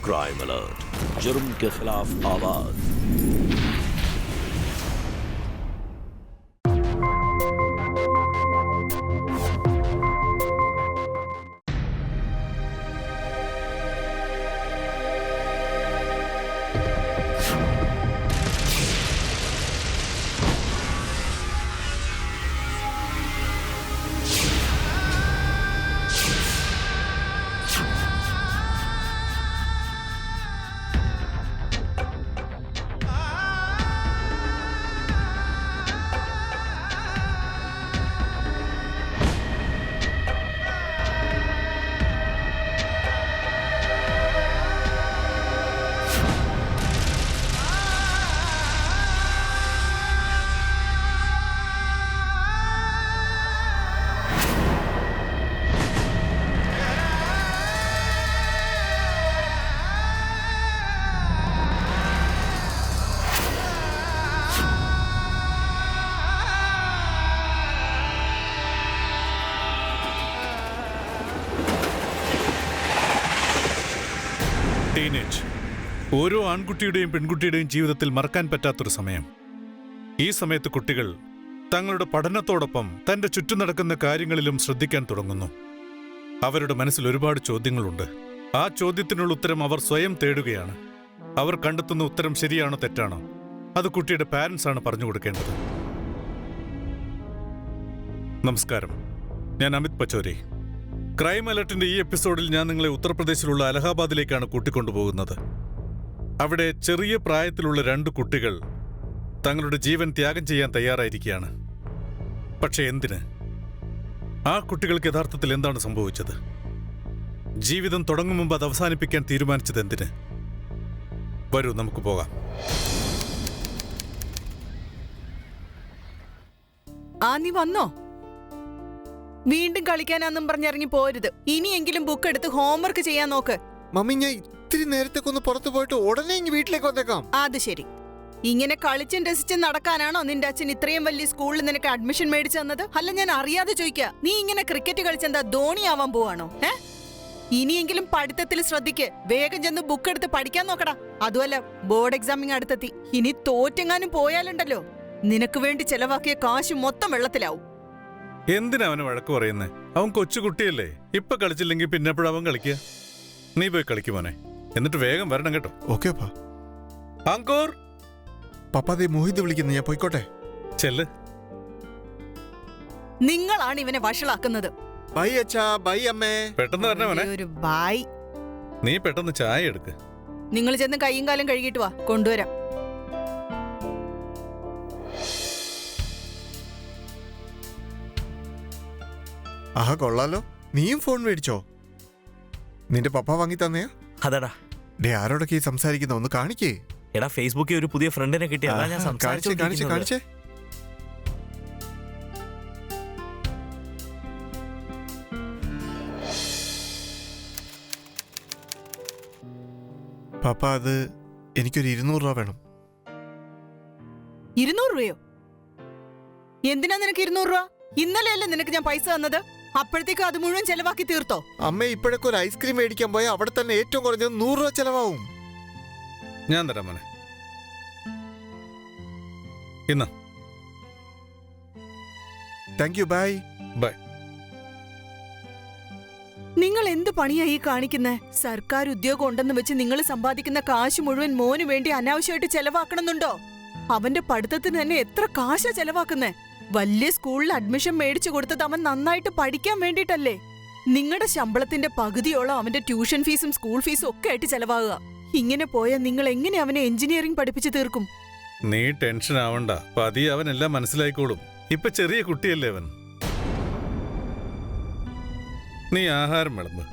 Crime alert, जुर्म के खिलाफ आवाज। ടീനേജ് ഓരോ ആൺകുട്ടിയുടെയും പെൺകുട്ടിയുടെയും ജീവിതത്തിൽ മറക്കാൻ പറ്റാത്തൊരു സമയം. ഈ സമയത്ത് കുട്ടികൾ തങ്ങളുടെ പഠനത്തോടൊപ്പം തന്റെ ചുറ്റും നടക്കുന്ന കാര്യങ്ങളിലും ശ്രദ്ധിക്കാൻ തുടങ്ങുന്നു. അവരുടെ മനസ്സിൽ ഒരുപാട് ചോദ്യങ്ങളുണ്ട്. ആ ചോദ്യത്തിനുള്ള ഉത്തരം അവർ സ്വയം തേടുകയാണ്. അവർ കണ്ടെത്തുന്ന ഉത്തരം ശരിയാണോ തെറ്റാണോ അത് കുട്ടിയുടെ പാരന്റ്സ് ആണ് പറഞ്ഞു കൊടുക്കേണ്ടത്. നമസ്കാരം, ഞാൻ അമിത് പച്ചോരി. ക്രൈം അലർട്ടിന്റെ ഈ എപ്പിസോഡിൽ ഞാൻ നിങ്ങളെ ഉത്തർപ്രദേശിലുള്ള അലഹാബാദിലേക്കാണ് കൂട്ടിക്കൊണ്ടുപോകുന്നത്. അവിടെ ചെറിയ പ്രായത്തിലുള്ള 2 കുട്ടികൾ തങ്ങളുടെ ജീവൻ ത്യാഗം ചെയ്യാൻ തയ്യാറായിരിക്കുകയാണ്. പക്ഷെ എന്തിന്? ആ കുട്ടികൾക്ക് യഥാർത്ഥത്തിൽ എന്താണ് സംഭവിച്ചത്? ജീവിതം തുടങ്ങും മുമ്പ് അത് അവസാനിപ്പിക്കാൻ തീരുമാനിച്ചത് എന്തിന്? വരൂ, നമുക്ക് പോകാം. നീ വന്നോ? വീണ്ടും കളിക്കാനാന്നും പറഞ്ഞിറങ്ങി പോരുത്. ഇനിയെങ്കിലും ബുക്ക് എടുത്ത് ഹോംവർക്ക് ചെയ്യാൻ നോക്ക്. മമ്മി, ഞാൻ ഇത്തിരി നേരത്തേക്ക് ഒന്ന് പുറത്തു പോയിട്ട് ഉടനെ ഇങ്ങ് വീട്ടിലേക്ക് വന്നേക്കാം. അത് ശരി. ഇങ്ങനെ കളിച്ചും രസിച്ചും നടക്കാനാണോ നിന്റെ അച്ഛൻ ഇത്രയും വലിയ സ്കൂളിൽ നിനക്ക് അഡ്മിഷൻ മേടിച്ചു തന്നത്? അല്ല, ഞാൻ അറിയാതെ ചോദിക്കുക. നീ ഇങ്ങനെ ക്രിക്കറ്റ് കളിച്ചെന്താ ധോണിയാവാൻ പോവാണോ? ഇനിയെങ്കിലും പഠിത്തത്തിൽ ശ്രദ്ധിക്ക്. വേഗം ചെന്ന് ബുക്ക് എടുത്ത് പഠിക്കാൻ നോക്കടാ. അതുമല്ല, ബോർഡ് എക്സാമിങ് അടുത്തെത്തി. ഇനി തോറ്റെങ്ങാനും പോയാലുണ്ടല്ലോ, നിനക്ക് വേണ്ടി ചെലവാക്കിയ കാശ് മൊത്തം വെള്ളത്തിലാവും. എന്തിനാ അവന് വഴക്ക് പറയുന്നേ? അവൻ കൊച്ചുകുട്ടിയല്ലേ. ഇപ്പൊ കളിച്ചില്ലെങ്കിൽ പിന്നെ എപ്പോഴും അവൻ കളിക്കുക. നീ പോയി കളിക്കുമോനെ, എന്നിട്ട് വേഗം വരണം കേട്ടോ. Okay Angkor. പപ്പാതെ മോഹിത് വിളിക്കുന്നു, ഞാൻ പോയിക്കോട്ടെ. ചെല്ല്. നിങ്ങളാണ് ഇവനെ വഷളാക്കുന്നത്. ബൈ അച്ഛാ, ബൈ അമ്മേ. പെട്ടെന്ന് വരണേ. ഒരു ബൈ. നീ പെട്ടെന്ന് ചായ എടുക്ക്. നിങ്ങൾ ചെന്ന് കൈയും കാലം കഴുകിയിട്ട് വാ, കൊണ്ടുവരാം. ആഹാ, കൊള്ളാലോ. നീയും ഫോൺ മേടിച്ചോ? നിന്റെ പപ്പ വാങ്ങി തന്നെയാ? അതെടാ. ഡേ, ആരോടൊക്കെ ഈ സംസാരിക്കുന്ന? ഒന്ന് കാണിക്കേ. എടാ, ഫേസ്ബുക്കിൽ ഒരു പുതിയ ഫ്രണ്ടിനെ കിട്ടിയ കാണിച്ചേ. പപ്പ, അത് എനിക്കൊരു 200 രൂപ വേണം. 200 രൂപയോ? എന്തിനാ നിനക്ക് 200 രൂപ? ഇന്നലെയല്ലേ നിനക്ക് ഞാൻ പൈസ തന്നത്? അപ്പോഴത്തേക്കും അത് മുഴുവൻ ചെലവാക്കി തീർത്തോ? അമ്മ, ഇപ്പോഴൊക്കെ ഒരു ഐസ്ക്രീം മേടിക്കാൻ പോയാൽ അവിടെ തന്നെ ഏറ്റവും കുറഞ്ഞത് 100 രൂപ ചെലവാവും. ഞാൻ തരാം മോനെ. ഇന്ന്. Thank you. ബൈ. ബൈ. നിങ്ങൾ എന്ത് പണിയായി കാണിക്കുന്നേ? സർക്കാർ ഉദ്യോഗം ഉണ്ടെന്ന് വെച്ച് നിങ്ങൾ സമ്പാദിക്കുന്ന കാശ് മുഴുവൻ മോന് വേണ്ടി അനാവശ്യമായിട്ട് ചെലവാക്കണമെന്നുണ്ടോ? അവന്റെ പഠിത്തത്തിന് തന്നെ എത്ര കാശാ ചെലവാക്കുന്നേ? വലിയ സ്കൂളിൽ അഡ്മിഷൻ മേടിച്ചു കൊടുത്തത് അവൻ നന്നായിട്ട് പഠിക്കാൻ വേണ്ടിട്ടല്ലേ? നിങ്ങളുടെ ശമ്പളത്തിന്റെ പകുതിയോളം അവന്റെ ട്യൂഷൻ ഫീസും സ്കൂൾ ഫീസും ഒക്കെ ആയിട്ട് ചെലവാകുക. ഇങ്ങനെ പോയാൽ നിങ്ങൾ എങ്ങനെ അവനെ എഞ്ചിനീയറിംഗ് പഠിപ്പിച്ചു തീർക്കും? നീ ടെൻഷൻ ആവണ്ട, പതിയെ അവനെല്ലാം മനസ്സിലായിക്കോളും. ഇപ്പൊ ചെറിയ കുട്ടിയല്ലേ അവൻ. നീ ആഹാരം വിളമ്പ്.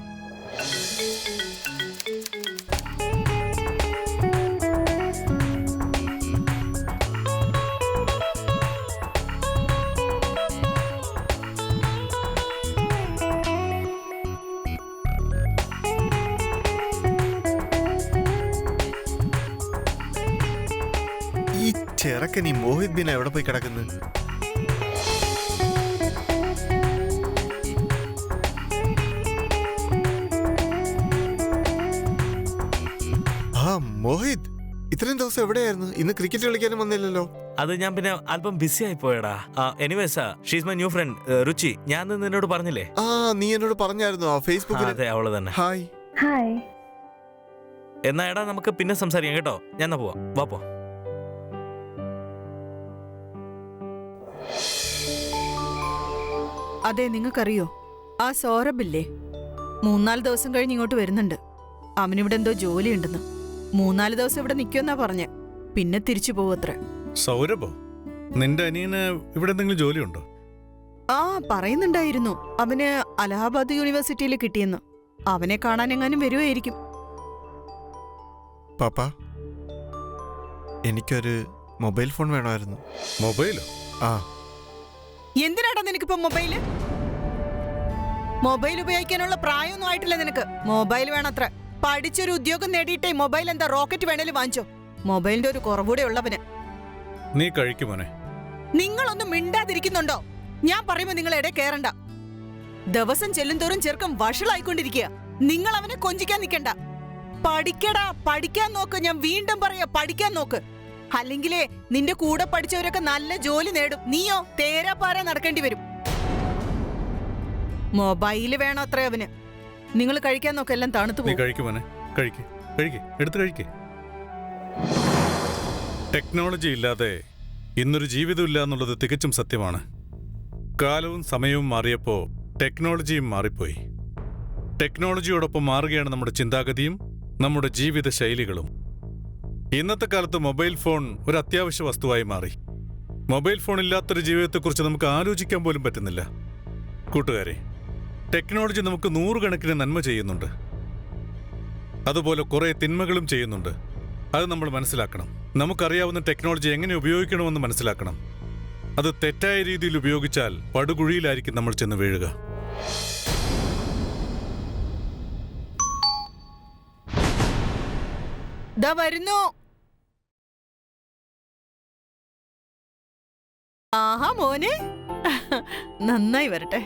ചെറുക്കൻ ഈ മോഹിത് ബിൻ എവിടെ പോയി കിടക്കുന്നത്? മോഹിത്, ഇത്രയും ദിവസം എവിടെയായിരുന്നു? ഇന്ന് ക്രിക്കറ്റ് കളിക്കാനും വന്നില്ലല്ലോ. അത് ഞാൻ പിന്നെ അല്പം ബിസി ആയി പോയടാ. Anyways she's my new front രുചി. ഞാൻ നിന്നോട് പറഞ്ഞില്ലേ? നീ എന്നോട് പറഞ്ഞായിരുന്നു ആ ഫേസ്ബുക്കിൽ. അതെ, അവള് തന്നെ. ഹായ്. ഹായ്. എന്നാ എടാ, നമുക്ക് പിന്നെ സംസാരിക്കാം കേട്ടോ. ഞാൻ പോവാ. വാ പോ. അതെ, നിങ്ങൾക്കറിയോ ആ സൗരഭില്ലേ, 3-4 ദിവസം കഴിഞ്ഞ് ഇങ്ങോട്ട് വരുന്നുണ്ട്. അവനിവിടെ എന്തോ ജോലി ഉണ്ടെന്ന്. 3-4 ദിവസം ഇവിടെ നിൽക്കുമെന്നാ പറഞ്ഞ്, പിന്നെ തിരിച്ചു പോവത്രേ. സൗരഭോ, നിന്റെ അനിയന് ഇവിടെ എന്തെങ്കിലും ജോലിയുണ്ടോ? ആ, പറയുന്നുണ്ടായിരുന്നു അവന് അലഹാബാദ് യൂണിവേഴ്സിറ്റിയിൽ കിട്ടിയെന്ന്. അവനെ കാണാൻ എങ്ങാനും വരുമായിരിക്കും. പാപ്പ, എനിക്കൊരു മൊബൈൽ ഫോൺ വേണമായിരുന്നു. മൊബൈലോ? എന്തിനാടാ നിനക്കിപ്പോ മൊബൈല്? മൊബൈൽ ഉപയോഗിക്കാനുള്ള പ്രായമൊന്നും ആയിട്ടില്ല നിനക്ക്. മൊബൈൽ വേണത്ര. പഠിച്ചൊരു ഉദ്യോഗം നേടിയിട്ടേ മൊബൈൽ എന്താ റോക്കറ്റ് വേണേലും വാങ്ങിച്ചോ. മൊബൈലിന്റെ ഒരു കുറവൂടെ ഉള്ളവന്. നീ കഴിക്കുമോനെ? നിങ്ങളൊന്നും മിണ്ടാതിരിക്കുന്നുണ്ടോ? ഞാൻ പറയുമ്പോ നിങ്ങൾ ഇടയിൽ കേറണ്ട. ദിവസം ചെല്ലുന്തോറും ചെറുക്കം വഷളായിക്കൊണ്ടിരിക്കുക. നിങ്ങൾ അവനെ കൊഞ്ചിക്കാൻ നിൽക്കണ്ട. പഠിക്കടാ, പഠിക്കാൻ നോക്ക്. ഞാൻ വീണ്ടും പറയാ, പഠിക്കാൻ നോക്ക്. അല്ലെങ്കിലേ നിന്റെ കൂടെ പഠിച്ചവരൊക്കെ നല്ല ജോലി നേടും. നീയോ തേരാപ്പാര നടക്കേണ്ടി വരും. മൊബൈല് വേണോ അത്ര അവന്? നിങ്ങൾ കഴിക്കാൻ നോക്ക്, എല്ലാം തണുത്തു നീ പോകും. കഴിക്കുമോനെ? എടുത്ത് കഴിക്ക്. ടെക്നോളജി ഇല്ലാതെ ഇന്നൊരു ജീവിതമില്ല എന്നുള്ളത് തികച്ചും സത്യമാണ്. കാലവും സമയവും മാറിയപ്പോൾ ടെക്നോളജിയും മാറിപ്പോയി. ടെക്നോളജിയോടൊപ്പം മാറുകയാണ് നമ്മുടെ ചിന്താഗതിയും നമ്മുടെ ജീവിത ശൈലികളും. ഇന്നത്തെ കാലത്ത് മൊബൈൽ ഫോൺ ഒരു അത്യാവശ്യ വസ്തുവായി മാറി. മൊബൈൽ ഫോൺ ഇല്ലാത്തൊരു ജീവിതത്തെക്കുറിച്ച് നമുക്ക് ആലോചിക്കാൻ പോലും പറ്റുന്നില്ല. കൂട്ടുകാരെ, ടെക്നോളജി നമുക്ക് 100 കണക്കിന് നന്മ ചെയ്യുന്നുണ്ട്, അതുപോലെ കുറെ തിന്മകളും ചെയ്യുന്നുണ്ട്. അത് നമ്മൾ മനസ്സിലാക്കണം. നമുക്കറിയാവുന്ന ടെക്നോളജി എങ്ങനെ ഉപയോഗിക്കണമെന്ന് മനസ്സിലാക്കണം. അത് തെറ്റായ രീതിയിൽ ഉപയോഗിച്ചാൽ പടുകുഴിയിലായിരിക്കും നമ്മൾ ചെന്ന് വീഴുക. ദാ വരുന്നു. ആഹാ മോനെ, നന്നായി വരട്ടെ.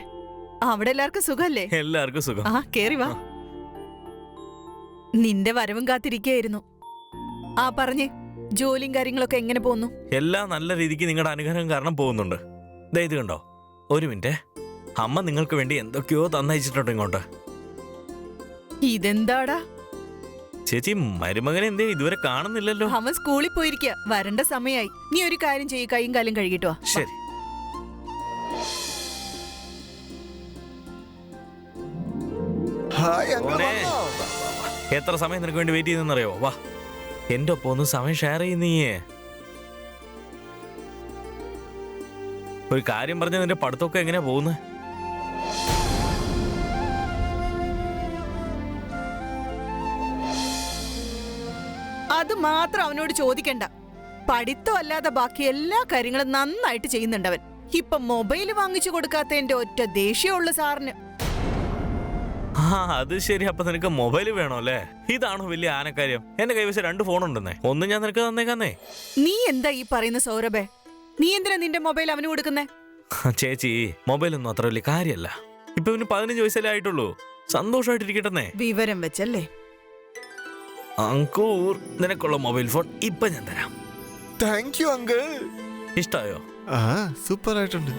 അവിടെ എല്ലാവർക്കും സുഖല്ലേ? എല്ലാവർക്കും സുഖം. ആ, കേറി വാ. നിന്റെ വരവും കാത്തിരിക്കായിരുന്നു. ആ, പറഞ്ഞേ, ജോലിയും കാര്യങ്ങളൊക്കെ എങ്ങനെ പോകുന്നു? എല്ലാം നല്ല രീതിക്ക് നിങ്ങളുടെ അനുഗ്രഹം കാരണം പോകുന്നുണ്ട്. ദേ ഇത് കണ്ടോ, ഒരു മിനിറ്റ്. അമ്മ നിങ്ങൾക്ക് വേണ്ടി എന്തൊക്കെയോ തന്നയച്ചിട്ടുണ്ട് ഇങ്ങോട്ട്. ഇതെന്താടാ? ചേച്ചി, മരുമകനെ എന്തേ ഇതുവരെ കാണുന്നില്ലല്ലോ? അവൻ സ്കൂളിൽ പോയിരിക്കുക. വരണ്ട സമയായി. നീ ഒരു കാര്യം ചെയ്യ്, കൈയും കാലും കഴുകിട്ടോ. ശരി. Hi uncle. മോനെ, എത്ര സമയം നിനക്ക് വേണ്ടി വെയിറ്റ് ചെയ്തെന്നറിയോ? വാ, എന്റെ ഒപ്പം ഒന്ന് സമയം ഷെയർ ചെയ്യുന്നീയേ. ഒരു കാര്യം പറഞ്ഞ, നിന്റെ പഠിത്തമൊക്കെ എങ്ങനെയാ പോകുന്നത്? അത് മാത്രം അവനോട് ചോദിക്കണ്ട. പഠിത്തം അല്ലാതെ ബാക്കി എല്ലാ കാര്യങ്ങളും നന്നായിട്ട് ചെയ്യുന്നുണ്ടവൻ. ഇപ്പൊ മൊബൈല് വാങ്ങിച്ചു കൊടുക്കാത്തതിന്റെ ഒറ്റ ദേഷ്യമുള്ള സാറിന്. അത് ശരി. അപ്പൊ നിനക്ക് മൊബൈല് വേണോ അല്ലേ? ഇതാണോ വലിയ ആനക്കാര്യം? എന്റെ കൈവശം 2 ഫോൺ ഉണ്ടെന്നേ. ഒന്ന് ഞാൻ നിനക്ക് തന്നേക്കാന്നേ. നീ എന്താ ഈ പറയുന്ന സൗരഭേ? നീ എന്തിനാ നിന്റെ മൊബൈൽ അവന് കൊടുക്കുന്നേ? ചേച്ചി, മൊബൈലൊന്നും അത്ര വലിയ കാര്യമല്ല. ഇപ്പൊ ഇവന് 15 വയസ്സല്ലേ ആയിട്ടുള്ളൂ. സന്തോഷമായിട്ടിരിക്കട്ടെ. വിവരം വെച്ചല്ലേ? അങ്കൂർ, നിനക്കുള്ള മൊബൈൽ ഫോൺ ഇപ്പൊ ഞാൻ തരാം. Thank you uncle. ഇഷ്ടായോ? സൂപ്പർ ആയിട്ടുണ്ട്.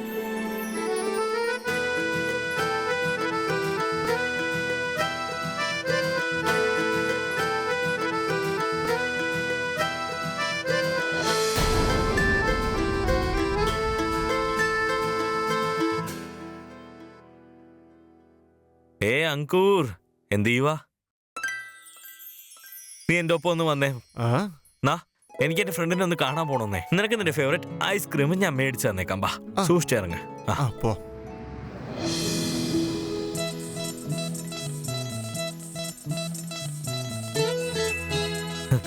അങ്കൂർ, എന്ത് ചെയ്യുവാ? നീ എന്റെ ഒപ്പം ഒന്ന് വന്നേ. എനിക്ക് എന്റെ ഫ്രണ്ടിനെ ഒന്ന് കാണാൻ പോണോന്നേ. നിനക്ക് നിന്റെ ഫേവറേറ്റ് ഐസ്ക്രീം ഞാൻ മേടിച്ചു തന്നേക്കാം. ബാ, സൂക്ഷിച്ചിറങ്ങ.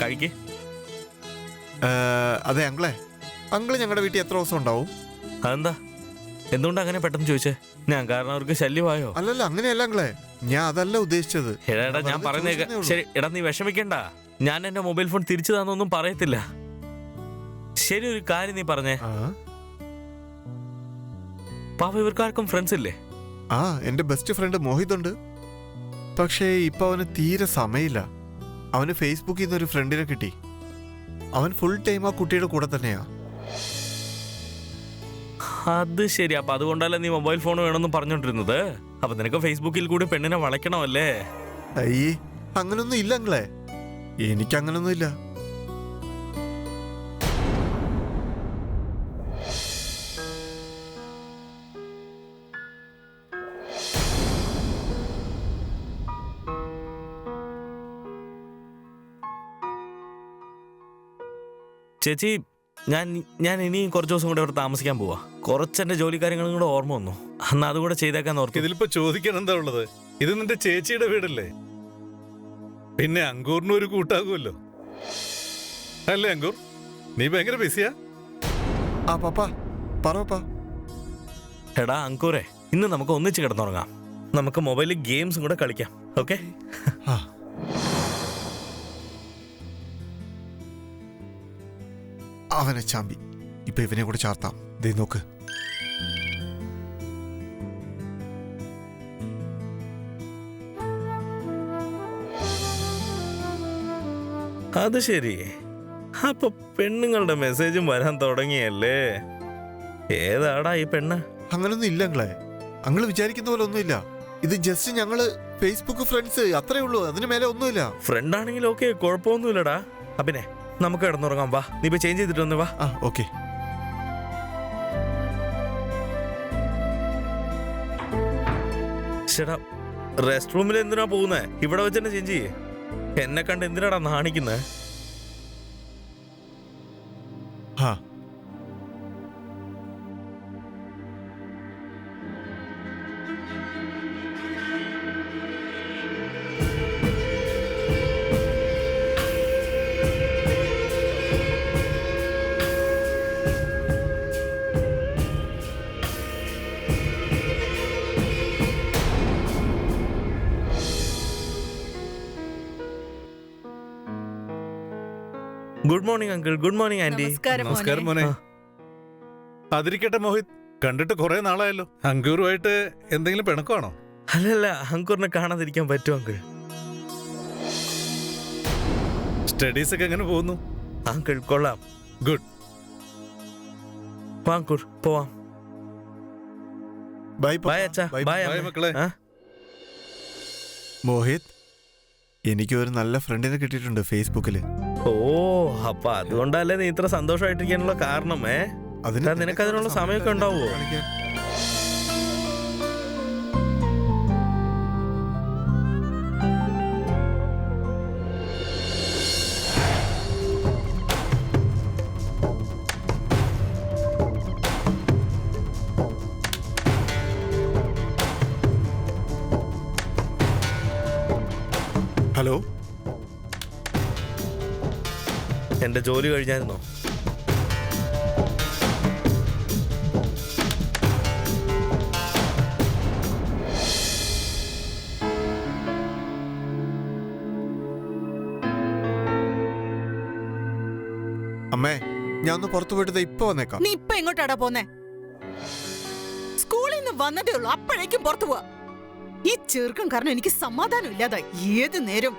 കഴിക്ക്. അതെ അങ്കിളെ, അങ്കിള് ഞങ്ങളുടെ വീട്ടിൽ എത്ര ദിവസം ഉണ്ടാവും? അതെന്താ, എന്തുകൊണ്ട് അങ്ങനെ പെട്ടെന്ന് ചോദിച്ചേ? ഞാൻ കാരണം അവർക്ക് ശല്യമായോ? അല്ലല്ല, അങ്ങനെയല്ല അങ്കിളെ, ഞാൻ അതല്ല ഉദ്ദേശിച്ചത്. എടാ, ഞാൻ പറയുന്നേക്ക. ശരി, എടാ നീ വിഷമിക്കണ്ട. ഞാൻ എന്റെ മൊബൈൽ ഫോൺ തിരിച്ചു തന്നൊന്നും പറയത്തില്ല. ശരി, ഒരു കാര്യം നീ പറഞ്ഞേ. പാവ, ഇവർക്കാർക്കും ഫ്രണ്ട്സ് ഇല്ലേ? എന്റെ ബെസ്റ്റ് ഫ്രണ്ട് മോഹിത് ഉണ്ട്. പക്ഷേ ഇപ്പൊ അവന് തീരെ സമയമില്ല. അവന് ഫേസ്ബുക്കിൽ നിന്ന് ഒരു ഫ്രണ്ടിനെ കിട്ടി. അവൻ ഫുൾ ടൈം ആ കുട്ടിയുടെ കൂടെ തന്നെയാ. അത് ശരി. അപ്പൊ അതുകൊണ്ടല്ലേ നീ മൊബൈൽ ഫോൺ വേണമെന്ന് പറഞ്ഞോണ്ടിരുന്നത്? അപ്പൊ നിനക്ക് ഫേസ്ബുക്കിൽ കൂടി പെണ്ണിനെ വളയ്ക്കണമല്ലേ? അയ്യേ, അങ്ങനൊന്നും ഇല്ല അങ്ങളെ. എനിക്കങ്ങനൊന്നും ഇല്ല. ചേച്ചി, ഞാൻ ഇനിയും കുറച്ച് ദിവസം കൂടെ ഇവിടെ താമസിക്കാൻ പോവാ. കുറച്ചെന്റെ ജോലി കാര്യങ്ങളും കൂടെ ഓർമ്മ വന്നു. അന്ന് അതുകൂടെ ചെയ്തേക്കാൻ ഓർത്തു. ഇതിലിപ്പോ ചോദിക്കാൻ എന്താ ഉള്ളത്? ഇത് നിന്റെ ചേച്ചിയുടെ വീടല്ലേ? പിന്നെ അങ്കൂറിന് ഒരു കൂട്ടാകുമല്ലോ അല്ലേ? അങ്കൂർ, നീ ഭയങ്കര ബിസിയാ. ആ പപ്പ പറപ്പാ. എടാ അങ്കൂറെ, ഇന്ന് നമുക്ക് ഒന്നിച്ച് കിടന്നുറങ്ങാം. നമുക്ക് മൊബൈലിൽ ഗെയിംസും കൂടെ കളിക്കാം. ഓക്കെ? അവനെ ചാമ്പി. ഇപ്പൊ ഇവനെ കൂടെ ചാർത്താം. ദേ നോക്ക്. അത് ശരി. അപ്പൊ പെണ്ണുങ്ങളുടെ മെസ്സേജും വരാൻ തുടങ്ങിയല്ലേ? ഏതാടാ ഈ പെണ്ണ്? അങ്ങനൊന്നും ഇല്ല അങ്ങളെ. അങ്ങള് വിചാരിക്കുന്ന പോലെ ഒന്നുമില്ല. ഇത് ജസ്റ്റ് ഞങ്ങള് ഫേസ്ബുക്ക് ഫ്രണ്ട്സ്, അത്രേ ഉള്ളൂ. അതിന് മേലെ ഒന്നുമില്ല. ഫ്രണ്ട് ആണെങ്കിൽ ഓക്കെ, കുഴപ്പമൊന്നുമില്ലടാ. അപ്പിനെ നമുക്ക് കിടന്നുറങ്ങാം. വാ, നീ ഇപ്പൊ ചേഞ്ച് ചെയ്തിട്ട് വന്ന് വാ. ആ ഓക്കെ. ചേട്ടാ, റെസ്റ്റ് റൂമിൽ എന്തിനാ പോകുന്നേ? ഇവിടെ വെച്ച് തന്നെ ചേഞ്ച് ചെയ്യേ. എന്നെ കണ്ട് എന്തിനാടാ നാണിക്കുന്നേ? ആ good morning uncle. Good morning anti. നമസ്കാരം മോനെ. അതിരിക്കട്ടെ മോഹിത്, കണ്ടിട്ട് കുറെ നാളായല്ലോ. അങ്കൂറുമായിട്ട് എന്തെങ്കിലും പിണക്കമാണോ? അല്ലല്ല, അങ്കൂറിനെ കാണാതിരിക്കാൻ പറ്റുമോ അങ്കിൾ? സ്റ്റഡീസ് ഒക്കെ എങ്ങനെ പോകുന്നു? അങ്കിൾ കൊള്ളാം. ഗുഡ്. വാ അങ്കൂർ, പോവാം. ബൈ ബൈ അച്ഛാ. ബൈ ബൈ മക്കളെ. മോഹിത്, എനിക്ക് ഒരു നല്ല ഫ്രണ്ടിനെ കിട്ടിയിട്ടുണ്ട് ഫേസ്ബുക്കില്. ഓ, അപ്പൊ അതുകൊണ്ടല്ലേ നീ ഇത്ര സന്തോഷമായിട്ടിരിക്കാനുള്ള കാരണമേ? നിനക്ക് അതിനുള്ള സമയമൊക്കെ ഉണ്ടാവുമോ? ഹലോ, എന്റെ ജോലി കഴിഞ്ഞായിരുന്നോ? അമ്മേ, ഞാൻ ഒന്ന് പുറത്തു പോയിട്ട് ഇപ്പൊ വന്നേക്കാം. നീ ഇപ്പൊ എങ്ങോട്ടാടാ പോന്നെ? സ്കൂളിൽ നിന്ന് വന്നതേ ഉള്ളൂ, അപ്പോഴേക്കും പുറത്തു പോവാ. ഈ ചെറുക്കം കാരണം എനിക്ക് സമാധാനം ഇല്ലാതായി. ഏത് നേരം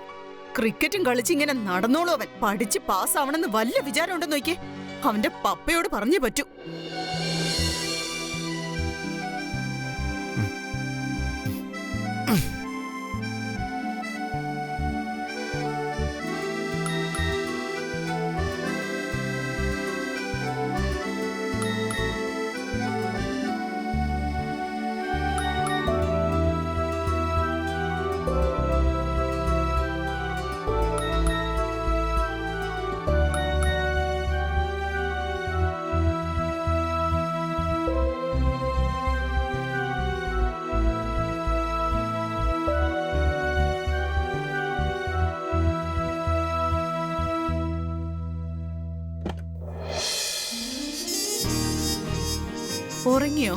ക്രിക്കറ്റും കളിച്ച് ഇങ്ങനെ നടന്നോളൂ. അവൻ പഠിച്ച് പാസ്സാവണമെന്ന് വല്ല വിചാരം ഉണ്ടെന്ന് നോക്കിയേ. അവന്റെ പപ്പയോട് പറഞ്ഞേ പറ്റൂ. ഉറങ്ങിയോ?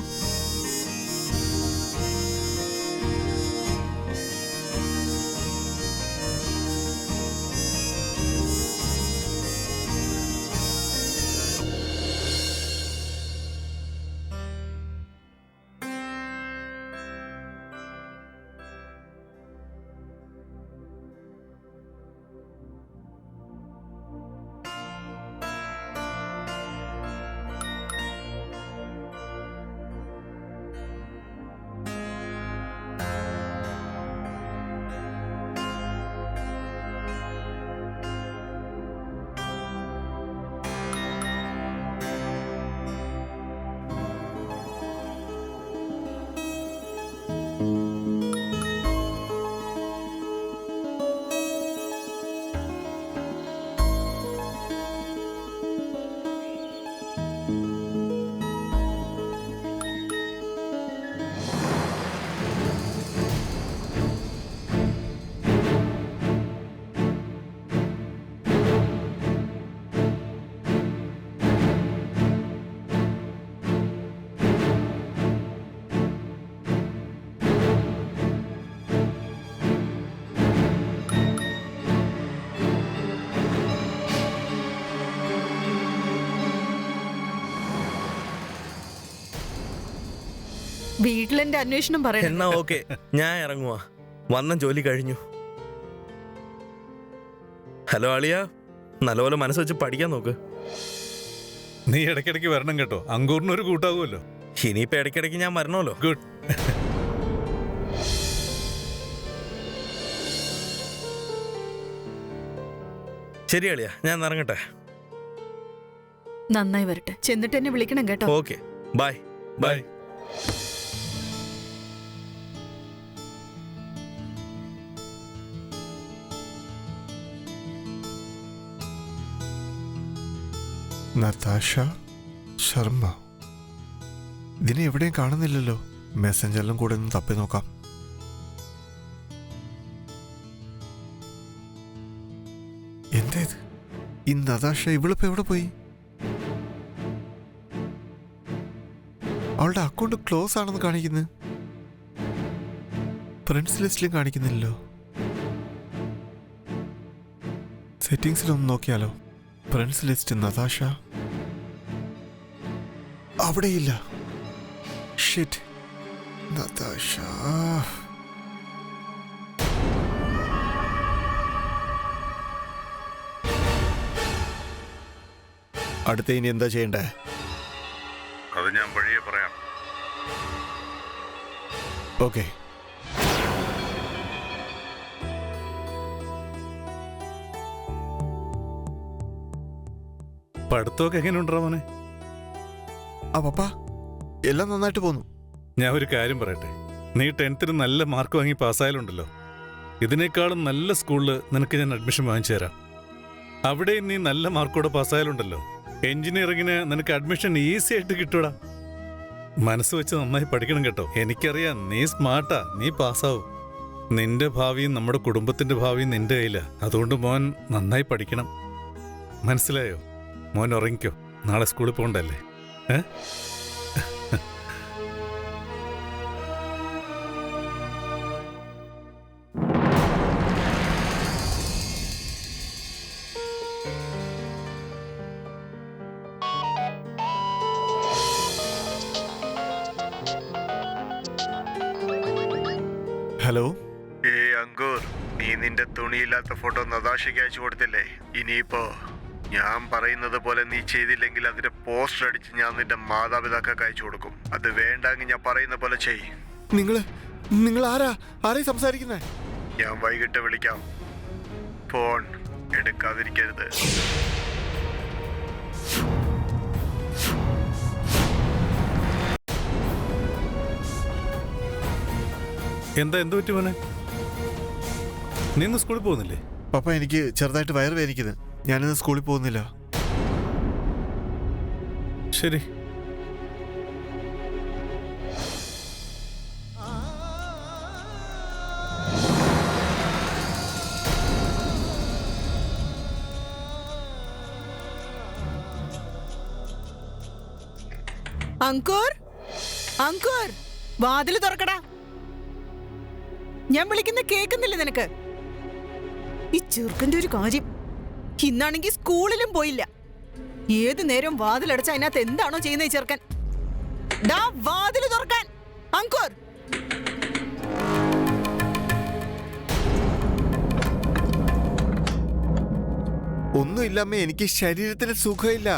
വീട്ടിലെന്റെ അന്വേഷണം പറയണം. എന്നാ ഓക്കെ, ഞാൻ ഇറങ്ങുവാ. വന്ന ജോലി കഴിഞ്ഞു. ഹലോ അളിയ, നല്ലപോലെ മനസ്സ് വെച്ച് പഠിക്കാൻ നോക്ക്. നീ ഇടയ്ക്കിടയ്ക്ക് വരണം കേട്ടോ, അങ്കൂറിനൊരു കൂട്ടാകുമല്ലോ. ഇനിയിപ്പോ ഇടയ്ക്കിടയ്ക്ക് ഞാൻ വരണമല്ലോ. ഗുഡ്. ശരി അളിയ, ഞാൻ ഇറങ്ങട്ടെ. നന്നായി വരട്ടെ. ചെന്നിട്ട് എന്നെ വിളിക്കണം കേട്ടോ. Okay, bye bye. Natasha Sharma. ഇതിനെ എവിടെയും കാണുന്നില്ലല്ലോ. മെസ്സഞ്ചറിലും കൂടെ ഒന്ന് തപ്പി നോക്കാം. എന്താ ഇത്? ഈ നതാഷ ഇവളിപ്പോ എവിടെ പോയി? അവളുടെ അക്കൗണ്ട് ക്ലോസ് ആണെന്ന് കാണിക്കുന്നു. ഫ്രണ്ട്സ് ലിസ്റ്റിലും കാണിക്കുന്നില്ലല്ലോ. സെറ്റിംഗ്സിലൊന്ന് നോക്കിയാലോ. ഫ്രണ്ട്സ് ലിസ്റ്റ് നതാഷ അവിടെയില്ല. ഷിറ്റ്. നതാഷ. അടുത്ത ഇനി എന്താ ചെയ്യണ്ടേ? അത് ഞാൻ വഴിയെ പറയാം. ഓക്കെ. പഠിത്തമൊക്കെ എങ്ങനെയുണ്ടോ മോനെ? ആ പപ്പ, എല്ലാം നന്നായിട്ട് പോന്നു. ഞാൻ ഒരു കാര്യം പറയട്ടെ, നീ 10th നല്ല മാർക്ക് വാങ്ങി പാസ്സായാലുണ്ടല്ലോ, ഇതിനേക്കാളും നല്ല സ്കൂളിൽ നിനക്ക് ഞാൻ അഡ്മിഷൻ വാങ്ങിച്ചു തരാം. അവിടെ നീ നല്ല മാർക്കോടെ പാസ്സായാലുണ്ടല്ലോ, എഞ്ചിനീയറിങ്ങിന് നിനക്ക് അഡ്മിഷൻ ഈസി ആയിട്ട് കിട്ടൂടാ. മനസ്സ് വെച്ച് നന്നായി പഠിക്കണം കേട്ടോ. എനിക്കറിയാം നീ സ്മാർട്ടാ, നീ പാസ്സാവും. നിന്റെ ഭാവിയും നമ്മുടെ കുടുംബത്തിന്റെ ഭാവിയും നിന്റെ കയ്യിലാ. അതുകൊണ്ട് മോൻ നന്നായി പഠിക്കണം, മനസ്സിലായോ? മോൻ ഉറങ്ങിക്കോ, നാളെ സ്കൂളിൽ പോകണ്ടല്ലേ? ഹലോ. അങ്കൂർ, നീ നിന്റെ തുണിയില്ലാത്ത ഫോട്ടോ നതാഷയ്ക്ക് അയച്ചു കൊടുത്തില്ലേ? ഇനിയിപ്പോ ഞാൻ പറയുന്നത് പോലെ നീ ചെയ്തില്ലെങ്കിൽ അതിന്റെ പോസ്റ്റർ അടിച്ച് ഞാൻ നിന്റെ മാതാപിതാക്കൾക്ക് അയച്ചു കൊടുക്കും. അത് വേണ്ടെങ്കിൽ ഞാൻ പറയുന്ന പോലെ ചെയ്. നിങ്ങൾ ആരായി സംസാരിക്കുന്നേ? ഞാൻ വൈകിട്ട് വിളിക്കാം. ഫോൺ എടുക്കാതിരിക്കരുത്. എന്ത് പറ്റി മോനെ? നീ ഇന്ന് സ്കൂളിൽ പോകുന്നില്ലേ? പപ്പ, എനിക്ക് ചെറുതായിട്ട് വയറ് വേദനിക്കുന്നത്. ഞാനിന്ന് സ്കൂളിൽ പോകുന്നില്ല. ശരി. അങ്കൂർ, അങ്കൂർ, വാതില് തുറക്കടാ. ഞാൻ വിളിക്കുന്ന കേൾക്കുന്നില്ല നിനക്ക്? ഈ ചെറുക്കന്റെ ഒരു കാര്യം, ഇന്നാണെങ്കിൽ സ്കൂളിലും പോയില്ല. ഏതു നേരം വാതിലടച്ച അതിനകത്ത് എന്താണോ ചെയ്യുന്ന ഈ ചെറുക്കൻ? ഡാ, വാതില് തുറക്കാൻ. അങ്കൂർ, ഒന്നുമില്ലമ്മേ, എനിക്ക് ശരീരത്തിന് സുഖമില്ല.